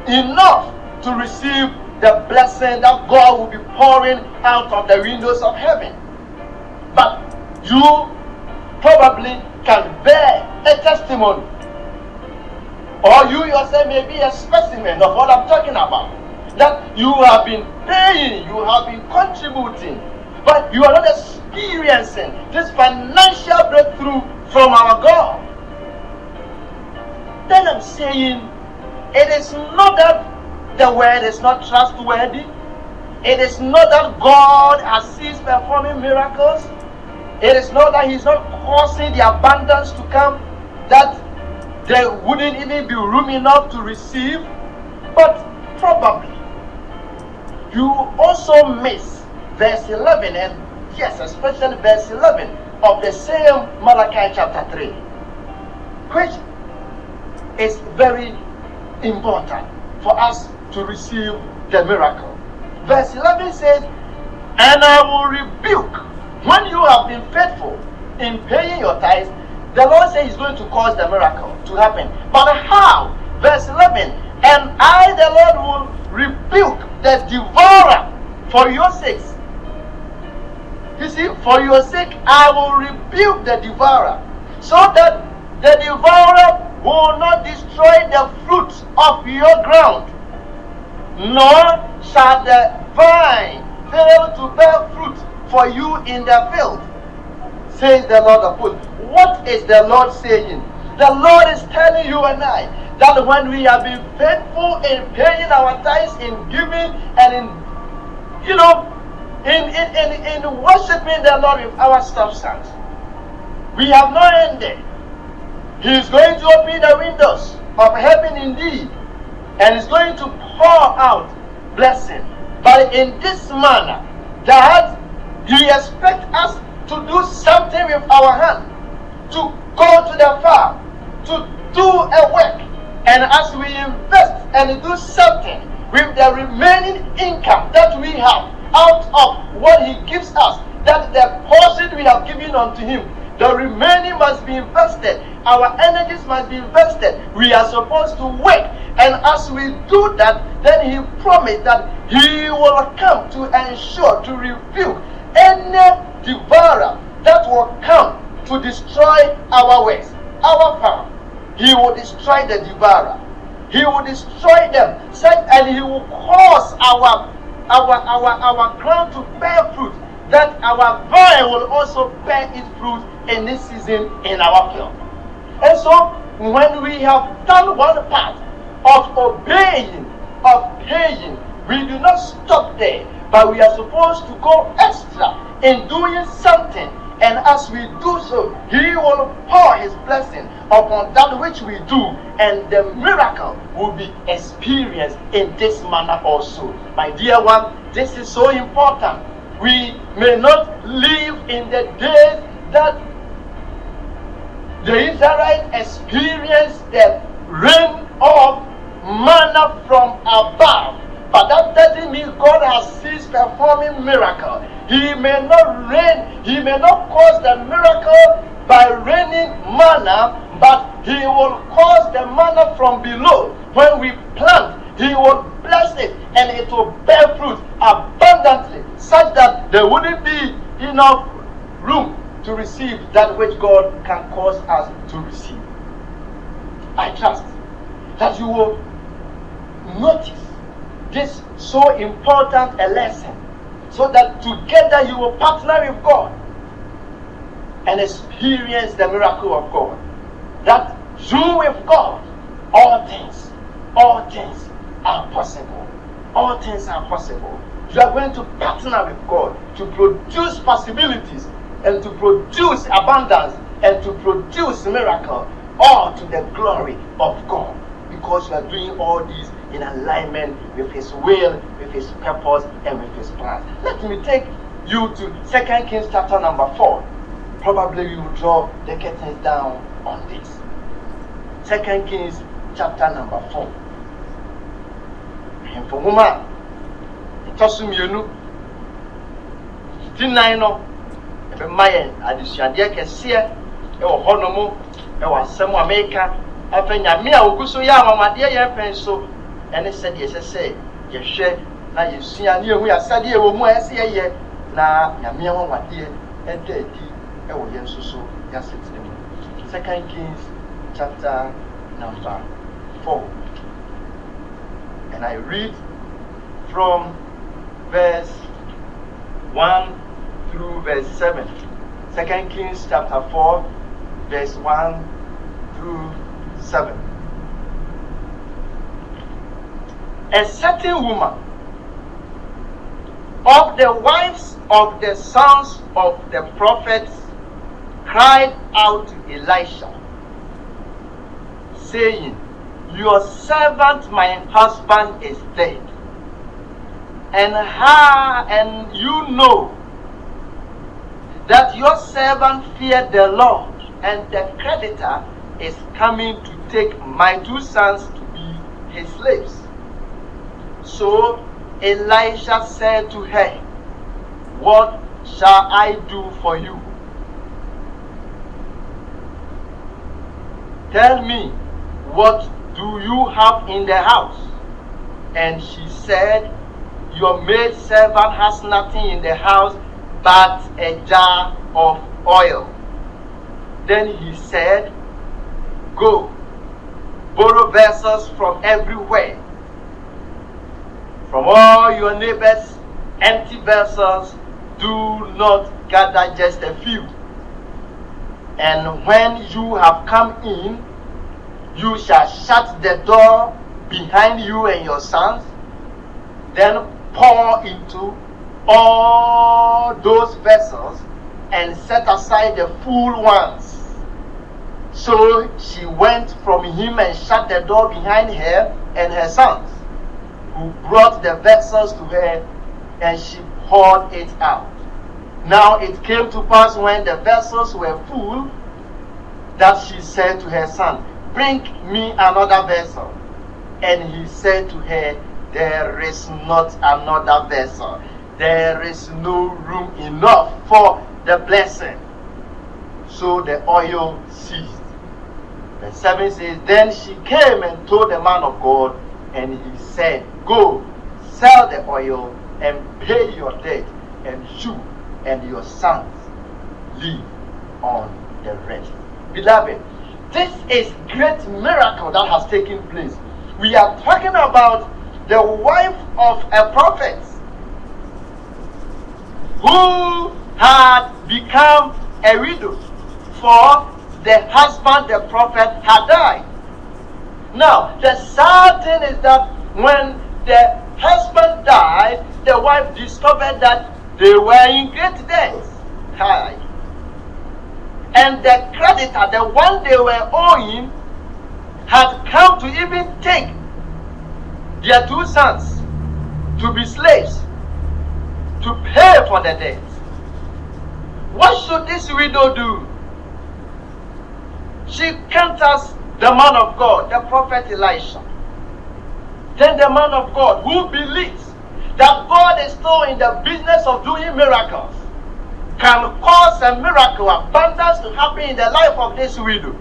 enough to receive the blessing that God will be pouring out of the windows of heaven. But you probably can bear a testimony, or you yourself may be a specimen of what I'm talking about, that you have been paying, you have been contributing, but you are not experiencing this financial breakthrough from our God. Then I'm saying, it is not that the word is not trustworthy. It is not that God has ceased performing miracles. It is not that He's not causing the abundance to come, that there wouldn't even be room enough to receive. But probably you also miss verse 11, and yes, especially verse 11 of the same Malachi chapter 3, which is very important for us to receive the miracle. Verse 11 says, and I will rebuke when you have been faithful in paying your tithes. The Lord says He's going to cause the miracle to happen. But how? Verse 11, and I, the Lord, will rebuke the devourer for your sakes. You see, for your sake, I will rebuke the devourer, so that the devourer will not destroy the fruit of your ground, nor shall the vine fail to bear fruit for you in the field, says the Lord of hosts. What is the Lord saying? The Lord is telling you and I that when we have been faithful in paying our tithes, in giving, and in worshiping the Lord with our substance, we have not ended. He is going to open the windows of heaven indeed, and is going to pour out blessing. But in this manner, that He expects us to do something with our hand, to go to the farm, to do a work, and as we invest and do something with the remaining income that we have out of what He gives us, that the portion we have given unto Him, the remaining must be invested. Our energies must be invested. We are supposed to work. And as we do that, then He promised that He will come to ensure, to rebuke any devourer that will come to destroy our ways, our farm. He will destroy the devourer. He will destroy them, and He will cause our ground to bear fruit, that our vine will also bear its fruit in this season in our field. And so, when we have done one part of obeying, of paying, we do not stop there, but we are supposed to go extra in doing something. And as we do so, He will pour His blessing upon that which we do, and the miracle will be experienced in this manner also. My dear one, this is so important. We may not live in the days that the Israelites experienced the rain of manna from above, but that doesn't mean God has ceased performing miracle. He may not rain, He may not cause the miracle by raining manna, but He will cause the manna from below. When we plant, He will bless it, and it will bear fruit abundantly, such that there wouldn't be enough room to receive that which God can cause us to receive. I trust that you will notice this so important a lesson, so that together you will partner with God and experience the miracle of God. That you with God, all things are possible. All things are possible. You are going to partner with God to produce possibilities, and to produce abundance, and to produce miracle, all to the glory of God, because you are doing all these in alignment with His will, with His purpose, and with His plans. Let me take you to 2 Kings chapter number 4. Probably you will draw the curtains down on this. 2 Kings chapter number 4. And for woman, it was you know, Mayan, addition, Cassia, or Honomo, or some America, after Yamia, who so young, my dear, so and they said, yes, I say, yes, share. Now you see, and you are said, you will more say, yeah. Now, Yamia, what dear, and dear, I will yes, so, yes, it's them. 2 Kings chapter number 4. And I read from verse 1 through verse 7. 2 Kings chapter 4, verse 1 through 7. A certain woman of the wives of the sons of the prophets cried out to Elisha, saying, your servant my husband is dead, and you know that your servant feared the Lord, and the creditor is coming to take my 2 sons to be his slaves. So Elisha said to her, what shall I do for you? Tell me, what do you have in the house? And she said, your maid servant has nothing in the house but a jar of oil. Then he said, go, borrow vessels from everywhere, from all your neighbors, empty vessels. Do not gather just a few. And when you have come in, you shall shut the door behind you and your sons, then pour into all those vessels and set aside the full ones. So she went from him and shut the door behind her and her sons, who brought the vessels to her, and she poured it out. Now it came to pass, when the vessels were full, that she said to her son, bring me another vessel. And he said to her, there is not another vessel. There is no room enough for the blessing. So the oil ceased. Verse 7 says, then she came and told the man of God, and he said, go, sell the oil and pay your debt, and you and your sons live on the rest. Beloved, this is great miracle that has taken place. We are talking about the wife of a prophet who had become a widow, for the husband, the prophet, had died. Now, the sad thing is that when the husband died, the wife discovered that they were in great debt. Hi. And the creditor, the one they were owing, had come to even take their 2 sons to be slaves, to pay for the debt. What should this widow do? She contacts the man of God, the prophet Elisha. Then the man of God, who believes that God is still in the business of doing miracles, can cause a miracle, abundance to happen in the life of this widow,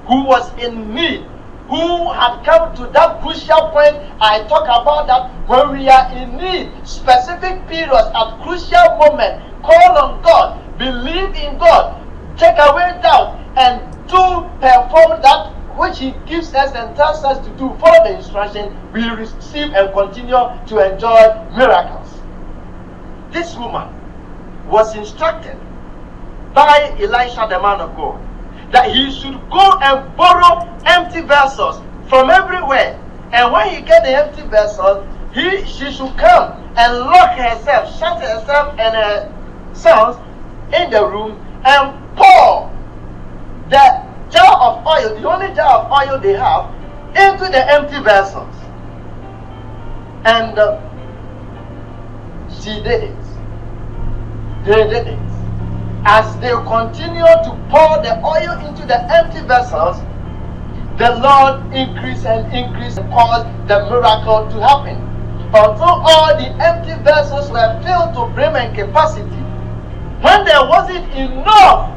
who was in need, who had come to that crucial point. I talk about that when we are in need, specific periods, at crucial moment, call on God, believe in God, take away doubt, and do perform that which He gives us and tells us to do. Follow the instruction, we receive and continue to enjoy miracles. This woman was instructed by Elisha, the man of God, that he should go and borrow empty vessels from everywhere. And when he get the empty vessels, she should come and lock herself, shut herself and her sons in the room, and pour the jar of oil, the only jar of oil they have, into the empty vessels. And she did it. They did it. As they continued to pour the oil into the empty vessels, the Lord increased and increased and caused the miracle to happen, until all the empty vessels were filled to brim and capacity. When there wasn't enough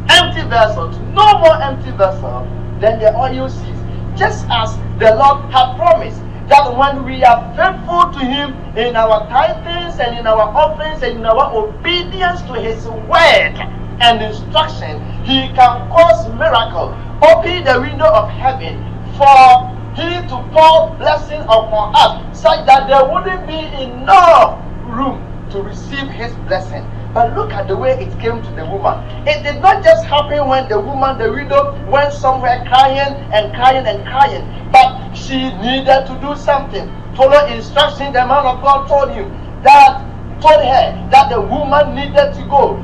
empty vessels, no more empty vessels, then the oil ceased. Just as the Lord had promised, that when we are faithful to Him in our tithings and in our offerings and in our obedience to His word and instruction, He can cause miracle, open the window of heaven for He to pour blessing upon us, such that there wouldn't be enough room to receive His blessing. But look at the way it came to the woman. It did not just happen when the woman, the widow, went somewhere crying and crying and crying, but she needed to do something. Follow instruction the man of God told her that the woman needed to go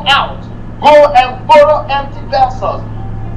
out, go and borrow empty vessels,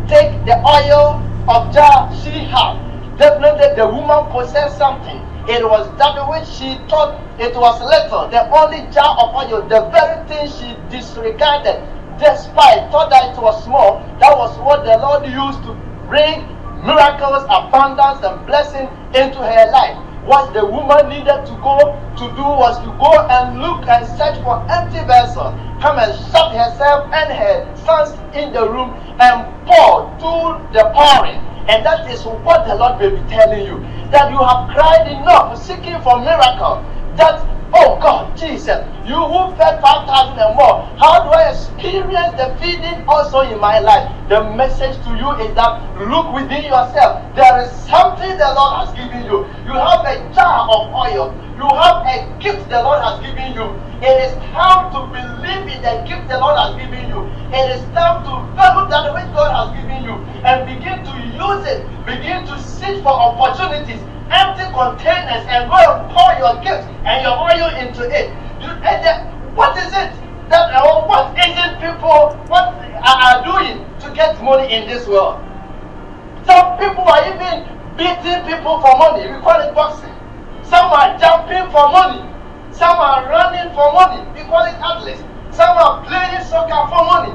take the oil of jar she had. Definitely the woman possessed something. It was that which she thought it was little, the only jar of oil, the very thing she disregarded, despite thought that it was small. That was what the Lord used to bring miracles, abundance, and blessing into her life. What the woman needed to do was to go and look and search for empty vessels, come and shut herself and her sons in the room and do the pouring. And that is what the Lord may be telling you, that you have cried enough, seeking for miracle, that, oh God, Jesus, you who fed 5,000 and more, how do I experience the feeding also in my life? The message to you is that look within yourself. There is something the Lord has given you. You have a jar of oil. You have a gift the Lord has given you. It is time to believe in the gift the Lord has given you. It is time to value that which God has given you and begin to use it. Begin to seek for opportunities, empty containers, and go and pour your gift and your oil into it. What is it that what isn't people are doing to get money in this world? Some people are even beating people for money. We call it boxing. Some are jumping for money. Some are running for money. We call it athletes. Some are playing soccer for money.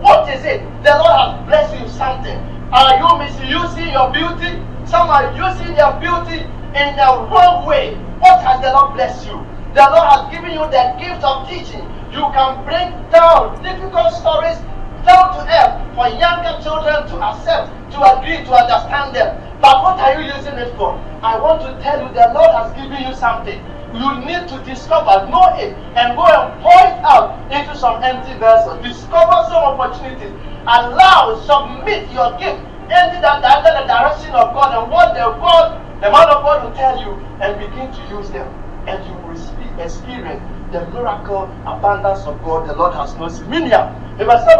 What is it? The Lord has blessed you something. Are you misusing your beauty? Some are using their beauty in the wrong way. What has the Lord blessed you? The Lord has given you the gift of teaching. You can bring down difficult stories down to earth for younger children to accept, to agree, to understand them. But what are you using it for? I want to tell you, the Lord has given you something. You need to discover, know it, and go and pour it out into some empty vessels. Discover some opportunities. Allow, submit your gift into the direction of God, and what the man of God will tell you, and begin to use them, and you will experience the miracle abundance of God the Lord has not seen. Miniam, if I say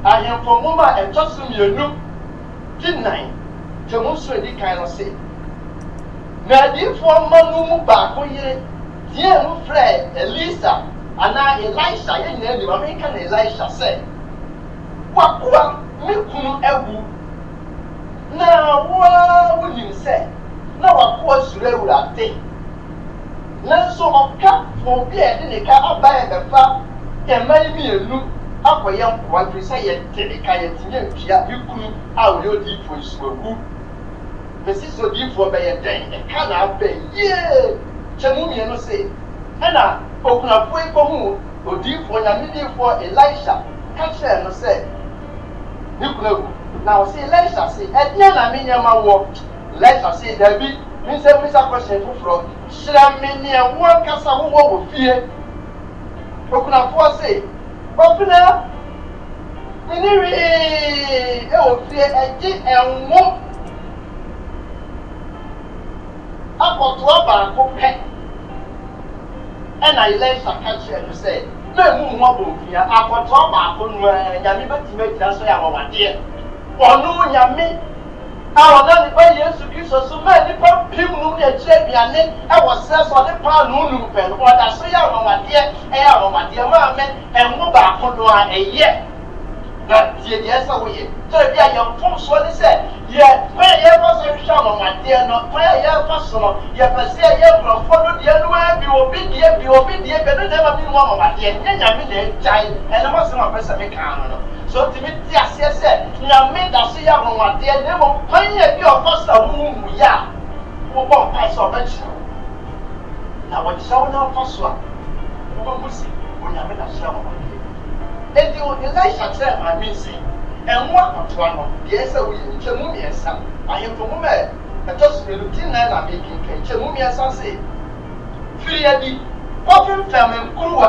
I am from Muma and just you know, didn't Jamusri kind of say. Now, for Manu Bako ye, dear Fred, Elisa, and I Elisha, and the American Elisha said, what me kunu ewu? Now, what would you say? Now, of course, you will take. Now, so of cap for beer in the car by the far, and maybe a look up a young one to say it, take a kayak, you could out your deep for you. Mrs. So deep for by a day, and cannot pay, yeah. Chamumi no say, Anna, open up way for whom, or deep for your medium for Elisha. Catch her no say. Now, say, Elisha say, at the end, I mean, your walk. Elisha say, there be, Mr. Question for should I mean near one casa who will fear? Open up for say, open up. Miniri, oh, fear a gin and walk. Up to a bar for pet. And I let her catch her to say, no more fear. Up to a bar for Yamiba to make that's why I'm dear. Or no, Yami. Our nanny by years to kiss us so many people who get champion. I was says on the pound no pen, or I say, oh, my dear, my dear mamma, and move back on a year. That yes, away. So, yeah, your folks what they said. Yeah, where you was a shadow, my dear, not where you have personal. You have a say, you will follow the other way, be obedient, but never be one of my dear, and I mean, a child, and I must not press a mechanical. So to me, yes, you have made us see our one dear, never pay a pure foster whom we are. Who won't pass or mention. Now, what is our now foster? Who will see when you have a shower? And the Elisha said, I mean, see, and what of one, yes, we Chamumi and son. I am from woman, just a routine nine I'm making. Chemumia Sase. Free Adi. Open Flamen Kurwa.